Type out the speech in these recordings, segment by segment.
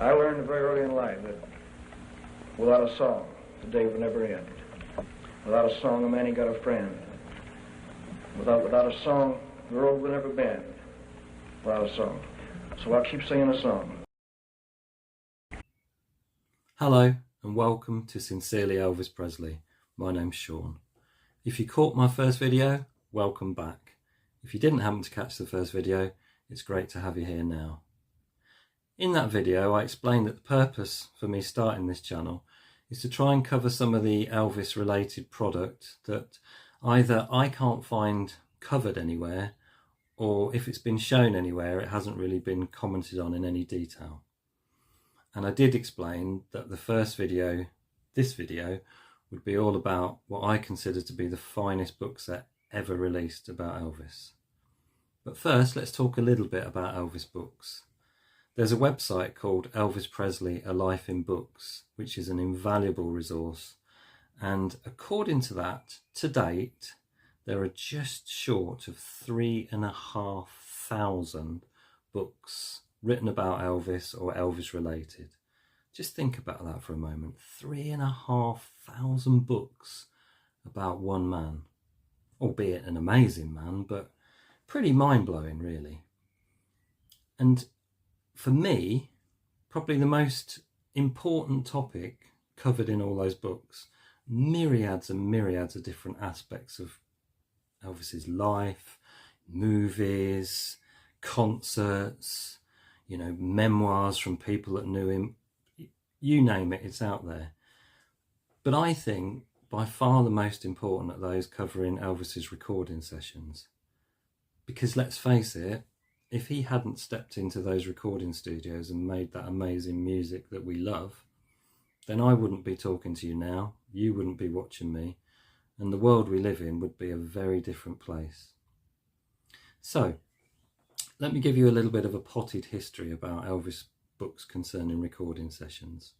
I learned very early in life that without a song, the day would never end. Without a song, a man ain't got a friend. Without a song, the road will never bend. Without a song. So I'll keep singing a song. Hello and welcome to Sincerely Elvis Presley. My name's Sean. If you caught my first video, welcome back. If you didn't happen to catch the first video, it's great to have you here now. In that video, I explained that the purpose for me starting this channel is to try and cover some of the Elvis related product that either I can't find covered anywhere, or if it's been shown anywhere, it hasn't really been commented on in any detail. And I did explain that the first video, this video, would be all about what I consider to be the finest book set ever released about Elvis. But first, let's talk a little bit about Elvis books. There's a website called Elvis Presley, A Life in Books, which is an invaluable resource. And according to that, to date, there are just short of 3,500 books written about Elvis or Elvis related. Just think about that for a moment. 3,500 books about one man, albeit an amazing man, but pretty mind-blowing really. And for me, probably the most important topic covered in all those books, myriads and myriads of different aspects of Elvis's life, movies, concerts, memoirs from people that knew him, you name it, it's out there. But I think by far the most important are those covering Elvis's recording sessions. Because let's face it, if he hadn't stepped into those recording studios and made that amazing music that we love, then I wouldn't be talking to you now, you wouldn't be watching me, and the world we live in would be a very different place. So, let me give you a little bit of a potted history about Elvis books concerning recording sessions.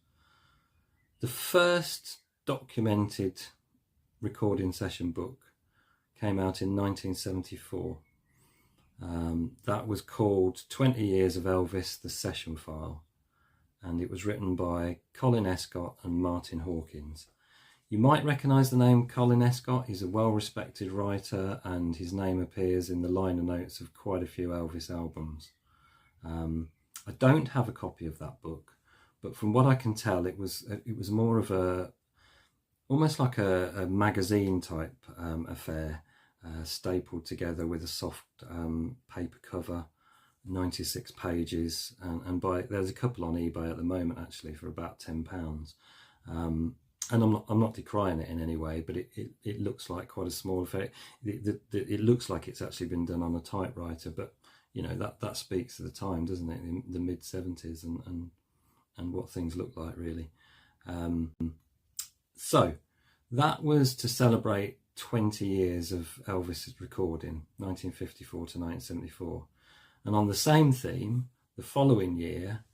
The first documented recording session book came out in 1974. That was called 20 Years of Elvis, The Session File, and it was written by Colin Escott and Martin Hawkins. You might recognise the name Colin Escott. He's a well-respected writer, and his name appears in the liner notes of quite a few Elvis albums. I don't have a copy of that book, but from what I can tell, it was more of almost like a magazine type affair, stapled together with a soft paper cover, 96 pages, and there's a couple on eBay at the moment actually for about £10. And I'm not decrying it in any way, but it looks like quite a small affair. It looks like it's actually been done on a typewriter, but that speaks to the time, doesn't it? In the mid 70s and what things look like really. So that was to celebrate 20 years of Elvis' recording, 1954 to 1974. And on the same theme, the following year,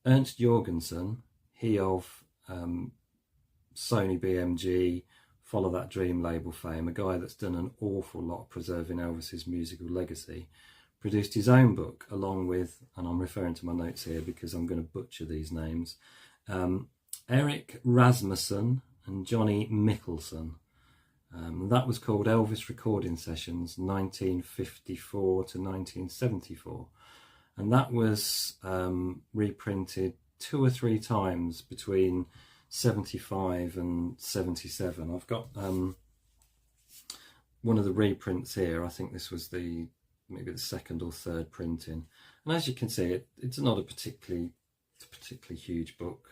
Ernst Jorgensen, he of Sony BMG, Follow That Dream label fame, a guy that's done an awful lot preserving Elvis's musical legacy, produced his own book along with, and I'm referring to my notes here because I'm going to butcher these names, Eric Rasmussen and Johnny Mickelson. That was called Elvis Recording Sessions 1954 to 1974, and that was reprinted 2 or 3 times between 75 and 77. I've got one of the reprints here. I think this was maybe the second or third printing, and as you can see, it's not a particularly huge book.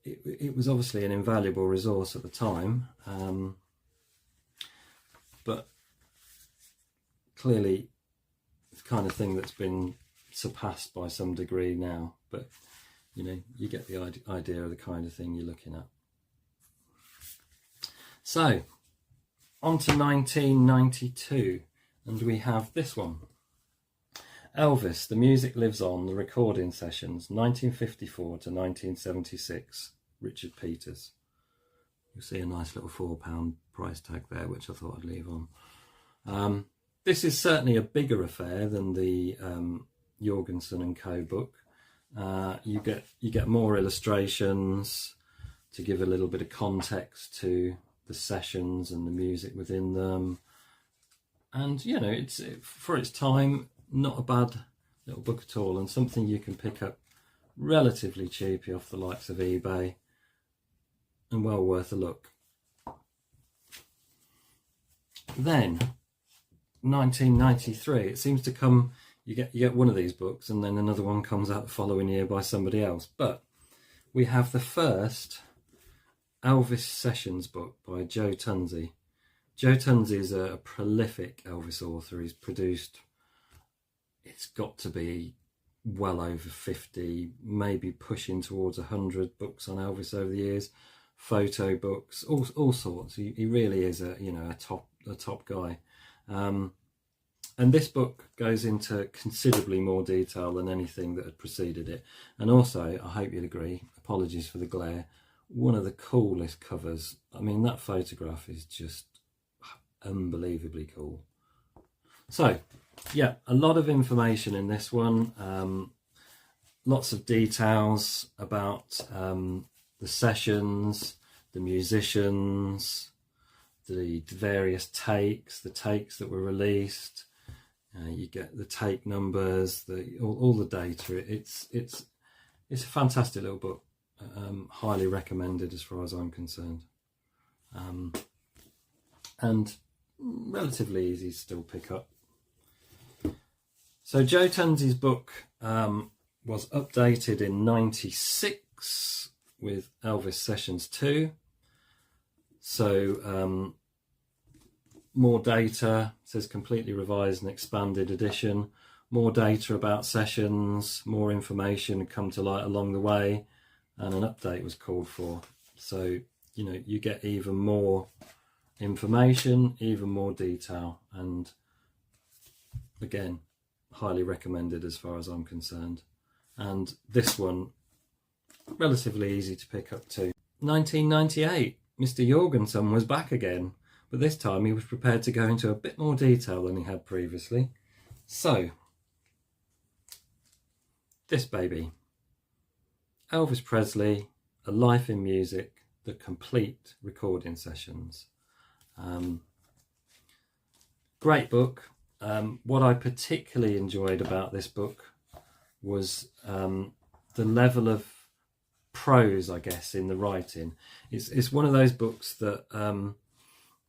It was obviously an invaluable resource at the time, but clearly it's the kind of thing that's been surpassed by some degree now. But you get the idea of the kind of thing you're looking at. So on to 1992, and we have this one. Elvis, The Music Lives On, The Recording Sessions, 1954 to 1976, Richard Peters. You'll see a nice little £4 price tag there, which I thought I'd leave on. This is certainly a bigger affair than the Jorgensen and Co. book. You get more illustrations to give a little bit of context to the sessions and the music within them. And you know, it's for its time not a bad little book at all, and something you can pick up relatively cheaply off the likes of eBay, and well worth a look. Then 1993, it seems to come, you get one of these books and then another one comes out the following year by somebody else, but we have the first Elvis Sessions book by Joe Tunzi. Joe Tunzi is a prolific Elvis author. He's produced, it's got to be well over 50, maybe pushing towards 100 books on Elvis over the years, photo books, all sorts. He really is a top guy. And this book goes into considerably more detail than anything that had preceded it. And also, I hope you'll agree, apologies for the glare, one of the coolest covers. I mean, that photograph is just unbelievably cool. So, yeah, a lot of information in this one. Lots of details about the sessions, the musicians, the various takes, the takes that were released. You get the take numbers, all the data. It's a fantastic little book. Highly recommended as far as I'm concerned. And relatively easy to still pick up. So Joe Tunzi's book was updated in '96 with Elvis Sessions 2. So more data, says completely revised and expanded edition, more data about sessions, more information had come to light along the way, and an update was called for. So, you know, you get even more information, even more detail, and again, highly recommended as far as I'm concerned. And this one, relatively easy to pick up too. 1998, Mr. Jorgensen was back again, but this time he was prepared to go into a bit more detail than he had previously. So, this baby, Elvis Presley, A Life in Music, the complete recording sessions. Great book. What I particularly enjoyed about this book was the level of prose, I guess, in the writing. It's one of those books that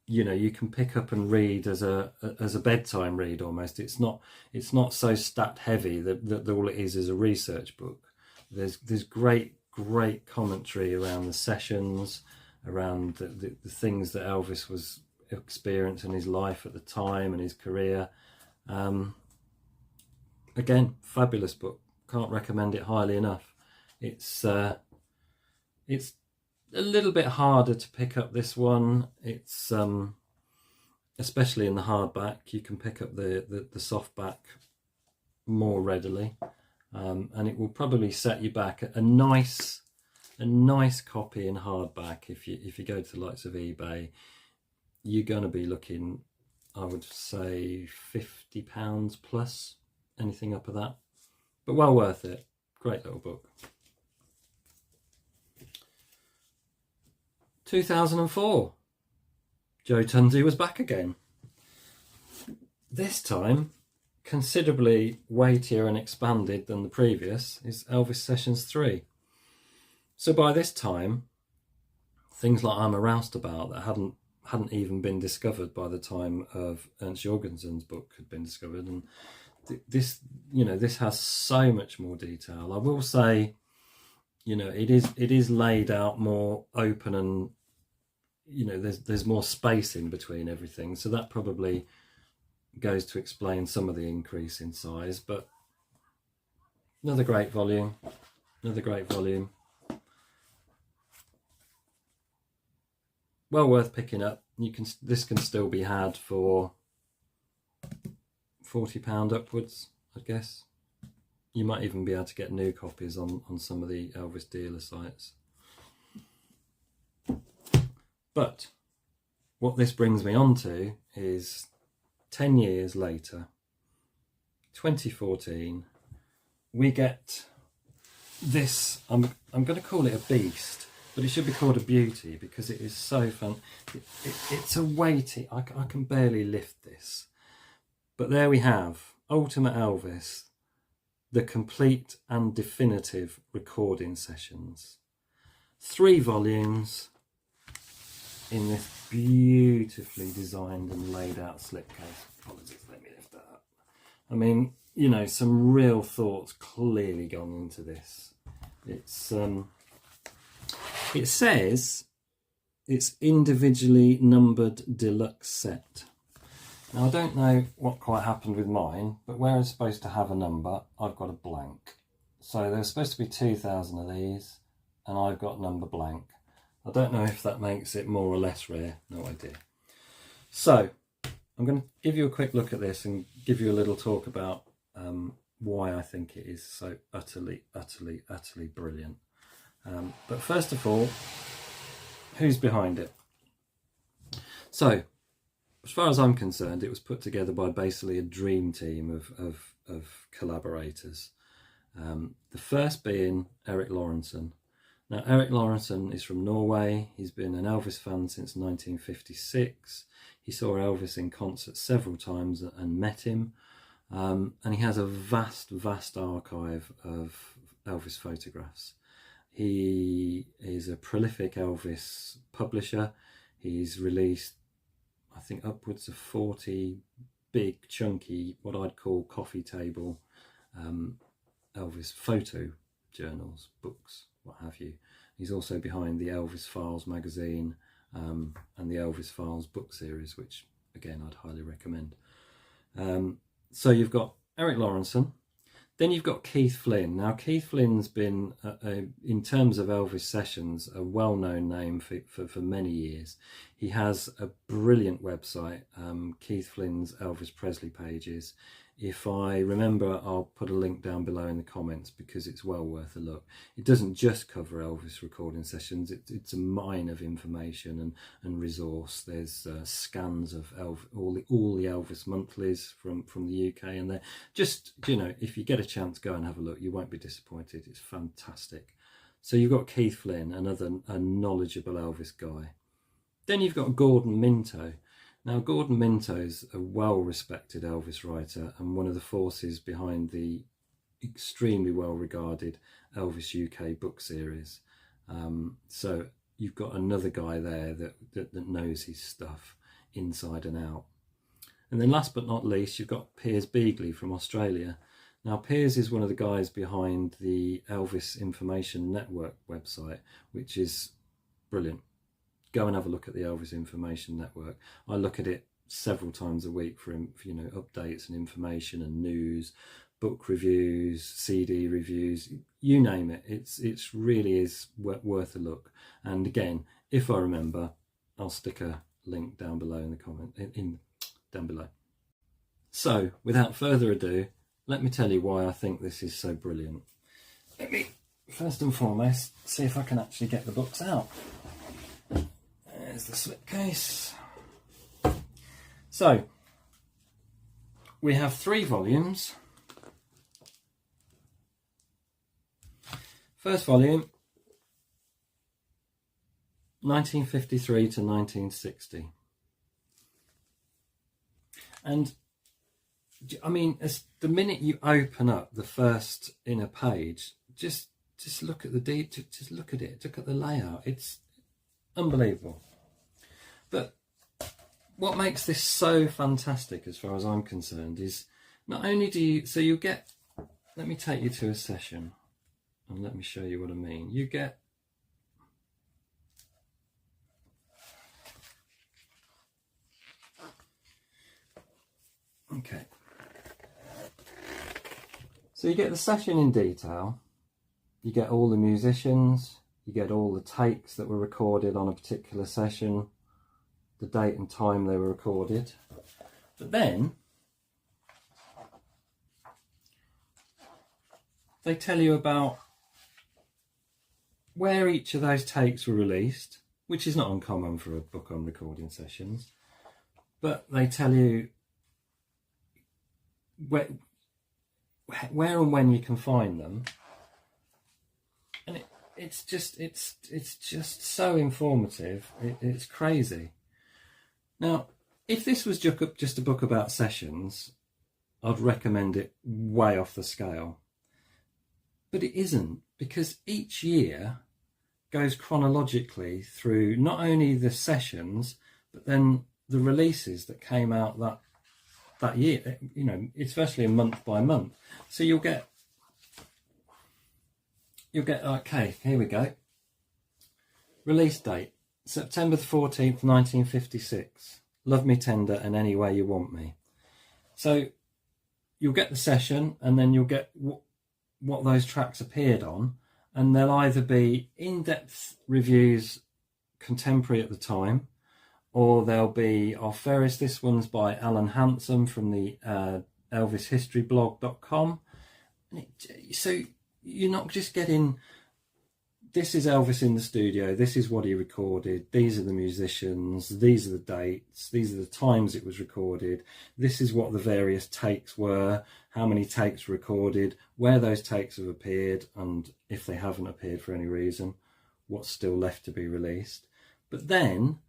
you know, you can pick up and read as a bedtime read almost. It's not so stat heavy that all it is a research book. There's great commentary around the sessions, around the things that Elvis was experiencing in his life at the time and his career. Again, fabulous book. Can't recommend it highly enough. It's a little bit harder to pick up, this one. It's especially in the hardback, you can pick up the softback more readily, and it will probably set you back. A nice copy in hardback, if you go to the likes of eBay, you're going to be looking, I would say, £50 plus, anything up of that, but well worth it. Great little book. 2004, Joe Tunzi was back again. This time, considerably weightier and expanded than the previous, is Elvis Sessions 3. So by this time, things like I'm a Roustabout that hadn't even been discovered by the time of Ernst Jorgensen's book had been discovered, and this has so much more detail. I will say, you know, it is laid out more open, and you know, there's more space in between everything, so that probably goes to explain some of the increase in size. But another great volume. Well worth picking up. This can still be had for £40 upwards, I guess. You might even be able to get new copies on some of the Elvis dealer sites. But what this brings me on to is 10 years later, 2014, we get this. I'm going to call it a beast, but it should be called a beauty because it is so fun. It's a weighty. I can barely lift this, but there we have Ultimate Elvis, the complete and definitive recording sessions. 3 volumes in this beautifully designed and laid out slipcase. Apologies, let me lift that up. I mean, you know, some real thoughts clearly gone into this. It's it says it's individually numbered deluxe set. Now I don't know what quite happened with mine, but where it's supposed to have a number, I've got a blank. So there's supposed to be 2,000 of these, and I've got number blank. I don't know if that makes it more or less rare, no idea. So I'm going to give you a quick look at this and give you a little talk about why I think it is so utterly brilliant. But first of all, who's behind it? So, as far as I'm concerned, it was put together by basically a dream team of collaborators. The first being Eric Lawrenson. Now, Eric Lawrenson is from Norway. He's been an Elvis fan since 1956. He saw Elvis in concert several times and met him. And he has a vast archive of Elvis photographs. He is a prolific Elvis publisher. He's released, I think, upwards of 40 big, chunky, what I'd call coffee table Elvis photo journals, books, what have you. He's also behind the Elvis Files magazine and the Elvis Files book series, which, again, I'd highly recommend. So you've got Eric Lawrenson. Then you've got Keith Flynn. Now, Keith Flynn's been, in terms of Elvis sessions, a well-known name for many years. He has a brilliant website, Keith Flynn's Elvis Presley pages. If I remember, I'll put a link down below in the comments because it's well worth a look. It doesn't just cover Elvis recording sessions. It's a mine of information and resource. There's scans of all the Elvis monthlies from the UK, and they're just, you know, if you get a chance, go and have a look. You won't be disappointed. It's fantastic. So you've got Keith Flynn, a knowledgeable Elvis guy. Then you've got Gordon Minto. Now, Gordon Minto's a well-respected Elvis writer and one of the forces behind the extremely well-regarded Elvis UK book series. So you've got another guy there that knows his stuff inside and out. And then last but not least, you've got Piers Beagley from Australia. Now, Piers is one of the guys behind the Elvis Information Network website, which is brilliant. Go and have a look at the Elvis Information Network. I look at it several times a week for you know, updates and information and news, book reviews, CD reviews, you name it. It's really is worth a look. And again, if I remember, I'll stick a link down below in the comment down below. So, without further ado, let me tell you why I think this is so brilliant. Let me first and foremost see if I can actually get the books out. There's the slipcase. So, we have 3 volumes. First volume, 1953 to 1960. And, I mean, as the minute you open up the first inner page, just look at just look at it, look at the layout. It's unbelievable. But what makes this so fantastic, as far as I'm concerned, is not only do you, so you get, let me take you to a session and let me show you what I mean. You get, okay, so you get the session in detail, you get all the musicians, you get all the takes that were recorded on a particular session, the date and time they were recorded. But then they tell you about where each of those takes were released, which is not uncommon for a book on recording sessions, but they tell you where and when you can find them, and it's just so informative. It's crazy. Now, if this was just a book about sessions, I'd recommend it way off the scale. But it isn't, because each year goes chronologically through not only the sessions, but then the releases that came out that year, you know, especially month by month. So you'll get, okay, here we go. Release date, September the 14th, 1956. Love Me Tender and Any Way You Want Me. So you'll get the session, and then you'll get what those tracks appeared on, and they'll either be in-depth reviews contemporary at the time, or they'll be off various. This one's by Alan Hansom from the elvishistoryblog.com. So you're not just getting, this is Elvis in the studio, this is what he recorded, these are the musicians, these are the dates, these are the times it was recorded, this is what the various takes were, how many takes were recorded, where those takes have appeared, and if they haven't appeared for any reason, what's still left to be released. But then,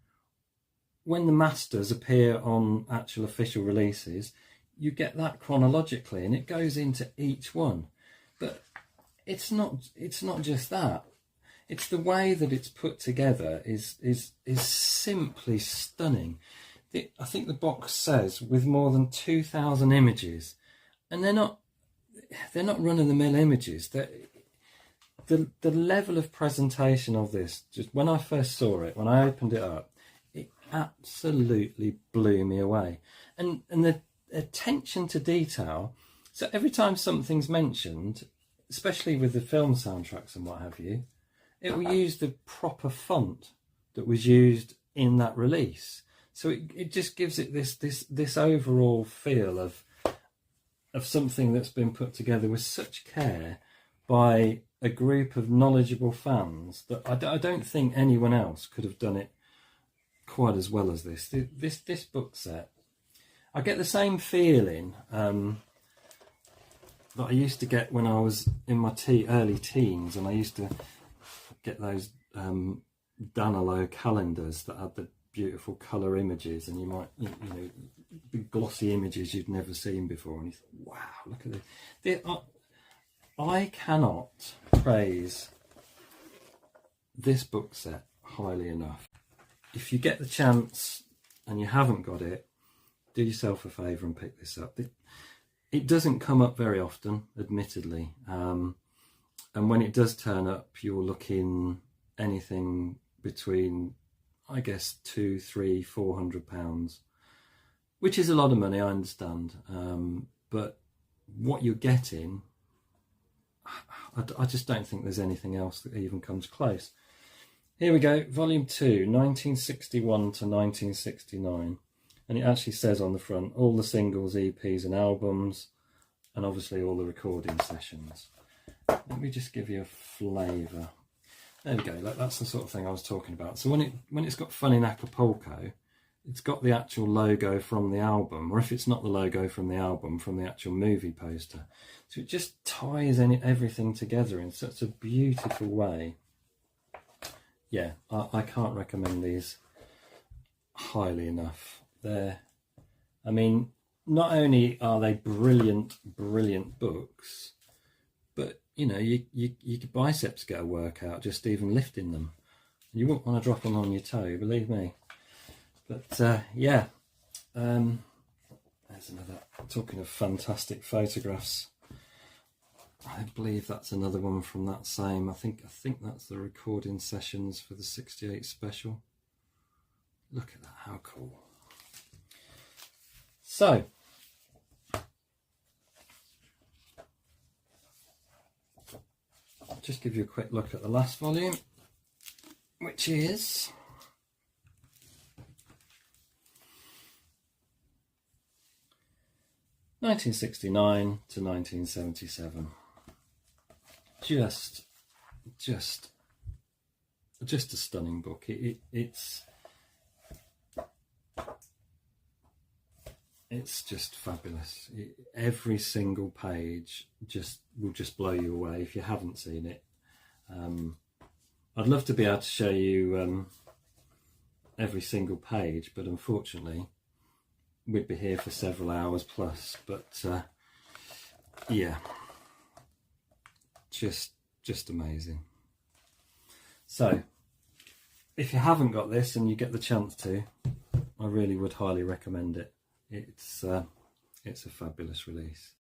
when the masters appear on actual official releases, you get that chronologically, and it goes into each one. But it's not just that. It's the way that it's put together is simply stunning. I think the box says with more than 2,000 images, and they're not run-of-the-mill images. The level of presentation of this, just when I first saw it, when I opened it up, it absolutely blew me away. And the attention to detail. So every time something's mentioned, especially with the film soundtracks and what have you, it will use the proper font that was used in that release. So it just gives it this overall feel of something that's been put together with such care by a group of knowledgeable fans that I don't think anyone else could have done it quite as well as this. This book set, I get the same feeling that I used to get when I was in my early teens, and I used to get those Danilo calendars that had the beautiful colour images, and you might, you know, big glossy images you'd never seen before, and you think, wow, look at this. I cannot praise this book set highly enough. If you get the chance and you haven't got it, do yourself a favour and pick this up. It doesn't come up very often, admittedly, and when it does turn up, you're looking anything between, I guess, £200, £300, £400, which is a lot of money, I understand, but what you're getting, I just don't think there's anything else that even comes close. Here we go, Volume 2, 1961 to 1969. And it actually says on the front, all the singles, EPs and albums, and obviously all the recording sessions. Let me just give you a flavour. There we go, that's the sort of thing I was talking about. So when it's got Fun in Acapulco, it's got the actual logo from the album, or if it's not the logo from the album, from the actual movie poster. So it just ties everything together in such a beautiful way. Yeah, I can't recommend these highly enough. I mean, not only are they brilliant books, but you know, your biceps get a workout just even lifting them. You wouldn't want to drop them on your toe, believe me. But yeah, there's another. Talking of fantastic photographs, I believe that's another one from that same. I think that's the recording sessions for the '68 special. Look at that, how cool! So, I'll just give you a quick look at the last volume, which is (1969 to 1977). Just a stunning book. It's just fabulous. Every single page will just blow you away if you haven't seen it. I'd love to be able to show you every single page, but unfortunately we'd be here for several hours plus. But yeah, just amazing. So if you haven't got this and you get the chance to, I really would highly recommend it. It's a fabulous release.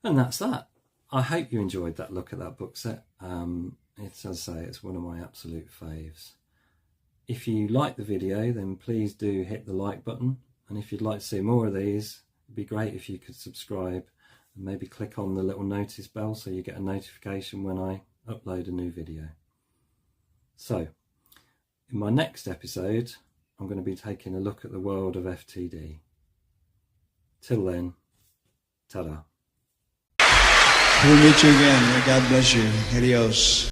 And that's that. I hope you enjoyed that look at that book set. It's, as I say, it's one of my absolute faves. If you like the video, then please do hit the like button. And if you'd like to see more of these, it'd be great if you could subscribe and maybe click on the little notice bell so you get a notification when I upload a new video. So, in my next episode, I'm going to be taking a look at the world of FTD. Till then, ta-da. We'll meet you again. May God bless you. Adios.